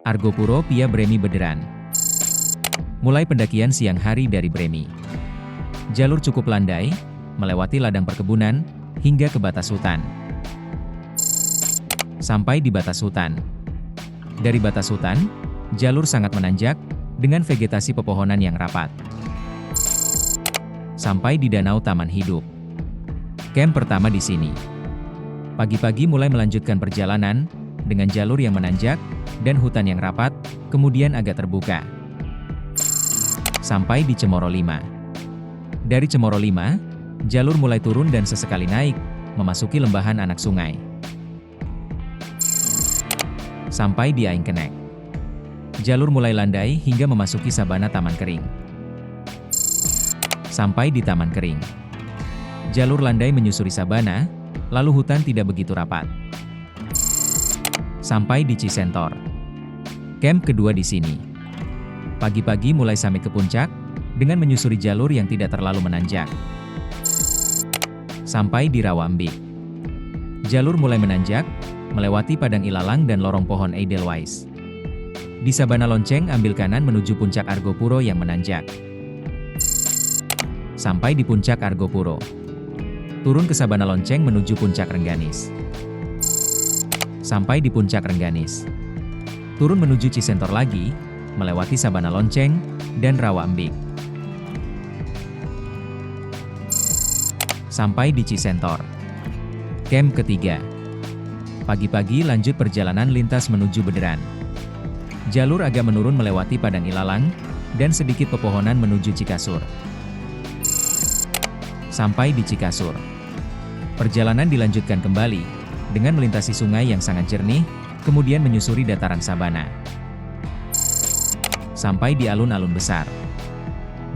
Argopuro Pia Bremi Bederan. Mulai pendakian siang hari dari Bremi. Jalur cukup landai, melewati ladang perkebunan, hingga ke batas hutan. Sampai di batas hutan. Dari batas hutan, jalur sangat menanjak, dengan vegetasi pepohonan yang rapat. Sampai di Danau Taman Hidup. Camp pertama di sini. Pagi-pagi mulai melanjutkan perjalanan, dengan jalur yang menanjak, dan hutan yang rapat, kemudian agak terbuka. Sampai di Cemoro 5. Dari Cemoro 5, jalur mulai turun dan sesekali naik, memasuki lembahan anak sungai. Sampai di Aing Kenek. Jalur mulai landai hingga memasuki sabana taman kering. Sampai di Taman Kering. Jalur landai menyusuri sabana, lalu hutan tidak begitu rapat. Sampai di Cisentor. Camp kedua di sini. Pagi-pagi mulai sampai ke puncak, dengan menyusuri jalur yang tidak terlalu menanjak. Sampai di Rawambik. Jalur mulai menanjak, melewati padang ilalang dan lorong pohon Edelweiss. Di Sabana Lonceng ambil kanan menuju puncak Argopuro yang menanjak. Sampai di puncak Argopuro. Turun ke Sabana Lonceng menuju puncak Rengganis. Sampai di puncak Rengganis. Turun menuju Cisentor lagi, melewati Sabana Lonceng, dan Rawambik. Sampai di Cisentor. Camp ketiga. Pagi-pagi lanjut perjalanan lintas menuju Bederan. Jalur agak menurun melewati padang ilalang, dan sedikit pepohonan menuju Cikasur. Sampai di Cikasur. Perjalanan dilanjutkan kembali, dengan melintasi sungai yang sangat jernih, kemudian menyusuri dataran sabana. Sampai di alun-alun besar.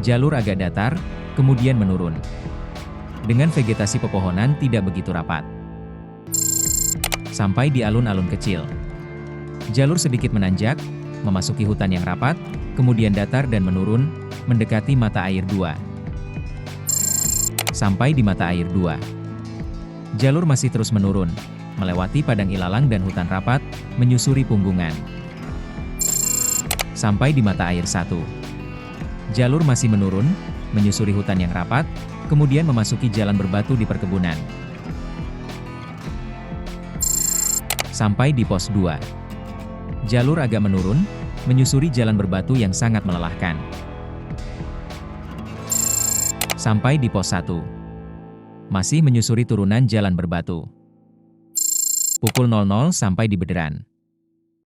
Jalur agak datar, kemudian menurun. Dengan vegetasi pepohonan tidak begitu rapat. Sampai di alun-alun kecil. Jalur sedikit menanjak, memasuki hutan yang rapat, kemudian datar dan menurun, mendekati mata air 2. Sampai di mata air 2. Jalur masih terus menurun, melewati padang ilalang dan hutan rapat, menyusuri Punggungan. Sampai di mata air 1. Jalur masih menurun, menyusuri hutan yang rapat, kemudian memasuki jalan berbatu di perkebunan. Sampai di pos 2. Jalur agak menurun, menyusuri jalan berbatu yang sangat melelahkan. Sampai di pos 1. Masih menyusuri turunan jalan berbatu. Pukul 00 sampai di Bederan.